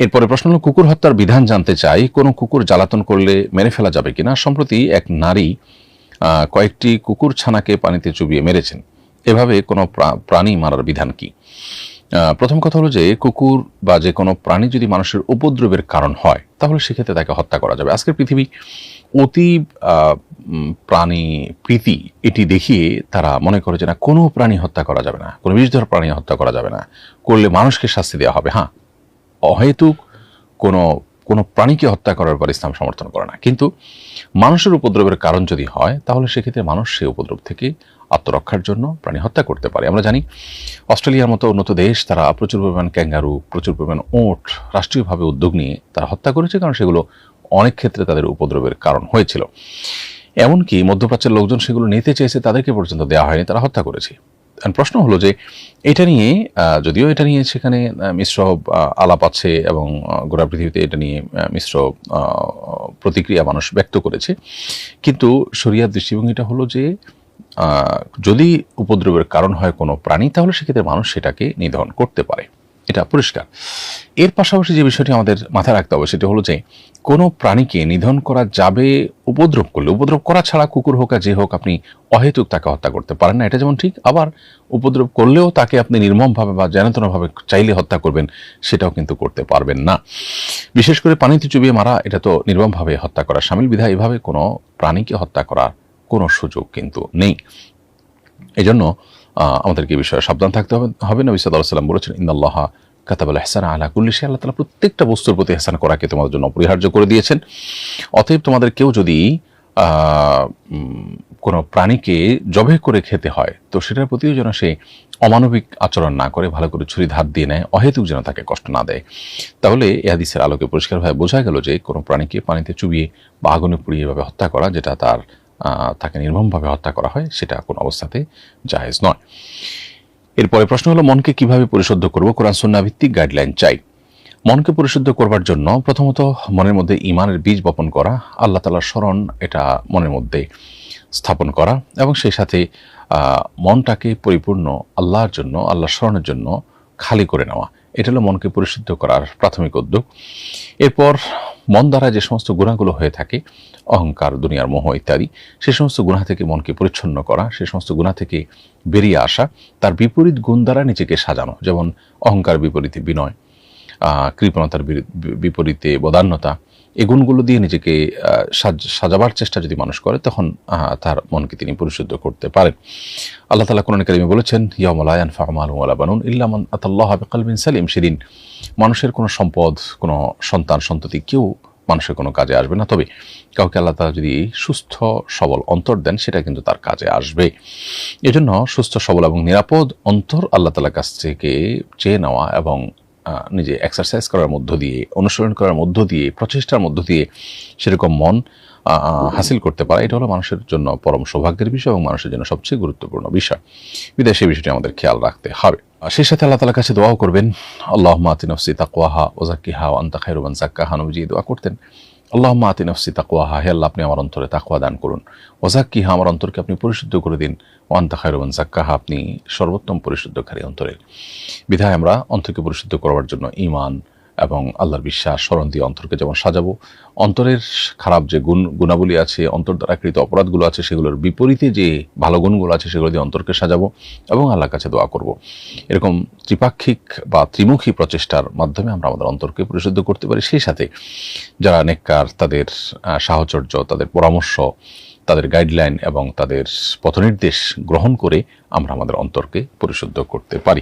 এরপরে প্রশ্ন হলো, কুকুর হত্যার বিধান জানতে চাই। কোনো কুকুর জ্বালাতন করলে মেরে ফেলা যাবে কিনা? সম্প্রতি এক নারী কয়েকটি কুকুর ছানাকে পানিতে চুবিয়ে মেরেছেন। এভাবে কোনো প্রাণী মারার বিধান কি? প্রথম কথা হলো যে, কুকুর বা যে কোনো প্রাণী যদি মানুষের উপদ্রবের কারণ হয় তাহলে সেক্ষেত্রে তাকে হত্যা করা যাবে। আজকের পৃথিবী অতি প্রাণী প্রীতি এটি দেখিয়ে তারা মনে করে যে না, কোনো প্রাণী হত্যা করা যাবে না, কোনো বিষধর প্রাণী হত্যা করা যাবে না, করলে মানুষকে শাস্তি দেওয়া হবে। হ্যাঁ, অহেতুক কোনো কোনো প্রাণীকে হত্যা করার পর ইসলাম সমর্থন করে না, কিন্তু মানুষের উপদ্রবের কারণ যদি হয় তাহলে সেক্ষেত্রে মানুষ সেই উপদ্রব থেকে আত্মরক্ষার জন্য প্রাণী হত্যা করতে পারে। আমরা জানি অস্ট্রেলিয়ার মতো উন্নত দেশ, তারা প্রচুর পরিমাণ ক্যাঙ্গারু, প্রচুর পরিমাণ ওট রাষ্ট্রীয়ভাবে উদ্যোগ নিয়ে তারা হত্যা করেছে, কারণ সেগুলো অনেক ক্ষেত্রে তাদের উপদ্রবের কারণ হয়েছিল। এমনকি মধ্যপ্রাচ্যের লোকজন সেগুলো নিতে চেয়েছে, তাদেরকে পর্যন্ত দেওয়া হয়নি, তারা হত্যা করেছে। প্রশ্ন হলো যে এটা নিয়ে, যদিও এটা নিয়ে সেখানে মিশ্র আলাপ আছে এবং গোটা পৃথিবীতে এটা নিয়ে মিশ্র প্রতিক্রিয়া মানুষ ব্যক্ত করেছে, কিন্তু শরিয়ার দৃষ্টিভঙ্গিটা হলো যে যদি উপদ্রবের কারণ হয় কোনো প্রাণী তাহলে সেক্ষেত্রে মানুষ সেটাকে নিধন করতে পারে, এটা পরিষ্কার। এর পাশাপাশি যে বিষয়টি আমাদের মাথায় রাখতে হবে সেটা হলো যে কোনো প্রাণীকে নিধন করা যাবে উপদ্রব করলে। উপদ্রব করা ছাড়া কুকুর হোক আর যে হোক আপনি অহেতুক তাকে হত্যা করতে পারেন না, এটা যেমন ঠিক। আবার উপদ্রব করলেও তাকে আপনি নির্মমভাবে বা যেনতেনভাবে চাইলে হত্যা করবেন সেটাও কিন্তু করতে পারবেন না। বিশেষ করে পানিতে চুবিয়ে মারা, এটা তো নির্মমভাবে হত্যা করা শামিল, বিধায় এভাবে কোনো প্রাণীকে হত্যা করার কোনো সুযোগ কিন্তু নেই। এজন্য আমাদেরকে এই বিষয়ে সাবধান থাকতে হবে। নবী সাল্লাল্লাহু আলাইহি ওয়াসাল্লাম বলেছেন, ইন্নাল্লাহা কাতাবাল ইহসানা আলা কুল্লি শাই, আল্লাহ তাআলা প্রত্যেকটা বস্তুর প্রতি ইহসান করাকে তোমাদের জন্য অপরিহার্য করে দিয়েছেন। অতএব তোমাদের কেউ যদি কোনো প্রাণীকে জবে করে খেতে হয় তো সেটার প্রতিও যেন সে অমানবিক আচরণ না করে, ভালো করে ছুরি ধার দিয়ে নেয়, অহেতুক যেন তাকে কষ্ট না দেয়। তাহলে এই হাদিসের আলোকে পরিষ্কারভাবে বোঝা গেল যে কোনো প্রাণীকে পানিতে চুবিয়ে বা আগুনে পুড়িয়ে এভাবে হত্যা করা, যেটা তাকে নির্মমভাবে হত্যা করা হয়, সেটা কোনো অবস্থাতে জায়েজ নয়। এরপরে প্রশ্ন হলো, মনকে কিভাবে পরিশুদ্ধ করব? কোরআন সুন্নাহ ভিত্তিক গাইডলাইন চাই। মনকে পরিশুদ্ধ করবার জন্য প্রথমত মনের মধ্যে ঈমানের বীজ বপন করা, আল্লাহ তাআলার স্মরণ এটা মনের মধ্যে স্থাপন করা, এবং সেই সাথে মনটাকে পরিপূর্ণ আল্লাহর জন্য, আল্লাহর স্মরণের জন্য খালি করে নেওয়া, এটা হলো মনকে পরিশুদ্ধ করার প্রাথমিক উদ্যোগ। এরপর মন দ্বারা যে সমস্ত গুনাহগুলো হয়ে থাকে, অহংকার, দুনিয়ার মোহ ইত্যাদি, সে সমস্ত গুনাহ থেকে মনকে পরিচ্ছন্ন করা, সে সমস্ত গুনাহ থেকে বেরিয়ে আসা, তার বিপরীত গুণ দ্বারা নিজেকে সাজানো, যেমন অহংকার বিপরীতে বিনয়, কৃপণতার বিপরীতে বদান্যতা, এই গুণগুলো দিয়ে নিজেকে সাজাবার চেষ্টা যদি মানুষ করে তখন তার মনকে তিনি পরিশুদ্ধ করতে পারেন। আল্লাহ তাআলা কোরআন কারীমে বলেছেন, ইয়াউমা লা ইয়ানফাউ মালুন ওয়ালা বানুন ইল্লা মান আতাল্লাহা বিকলবিন সালিম। সেদিন মানুষের কোনো সম্পদ, কোনো সন্তান সন্ততি কেউ মানুষের কোনো কাজে আসবে না, তবে কাউকে আল্লাহ তাআলা যদি সুস্থ সবল অন্তর দেন সেটা কিন্তু তার কাজে আসবে। এজন্য সুস্থ সবল এবং নিরাপদ অন্তর আল্লাহ তাআলার কাছ থেকে চেয়ে নেওয়া এবং নিজে এক্সারসাইজ করার মধ্য দিয়ে, অনুসরণ করার মধ্য দিয়ে, প্রচেষ্টার মধ্য দিয়ে সেরকম মন হাসিল করতে পারা, এটা হলো মানুষের জন্য পরম সৌভাগ্যের বিষয় এবং মানুষের জন্য সবচেয়ে গুরুত্বপূর্ণ বিষয়। বিদেশে বিষয়টি আমাদের খেয়াল রাখতে হবে। সেই সাথে আল্লাহ তাআলার কাছে দোয়াও করবেন, আল্লাহুম্মা আতি নাফসি তাকওয়াহা ওয়া যাক্কিহা ওয়া আনতা খায়রু মান যাক্কাহা। নবীজি দোয়া করতেন, আল্লাহুম্মা আতি নাফসি তাকওয়াহা, হে আল্লাহ আপনি আমার অন্তরে তাকওয়া দান করুন, ওয়া যাক্কিহা, আমার অন্তরকে আপনি পরিশুদ্ধ করে দিন, ওয়া আনতা খায়রু মান যাক্কাহা, আপনি সর্বোত্তম পরিশুদ্ধকারী অন্তরের। বিধায় আমরা অন্তরকে পরিশুদ্ধ করবার জন্য ঈমান এবং আল্লাহর বিশ্বাস, স্মরণ দিয়ে অন্তরকে যেমন সাজাবো, অন্তরের খারাপ যে গুণাবলী আছে, অন্তর দ্বারা কৃত অপরাধগুলো আছে, সেগুলোর বিপরীতে যে ভালো গুণগুলো আছে সেগুলো দিয়ে অন্তরকে সাজাবো এবং আল্লাহর কাছে দোয়া করব। এরকম ত্রিপাক্ষিক বা ত্রিমুখী প্রচেষ্টার মাধ্যমে আমরা আমাদের অন্তরকে পরিশুদ্ধ করতে পারি। সেই সাথে যারা নেককার, তাদের সাহচর্য, তাদের পরামর্শ, তাদের গাইডলাইন এবং তাদের পথনির্দেশ গ্রহণ করে আমরা আমাদের অন্তরকে পরিশুদ্ধ করতে পারি।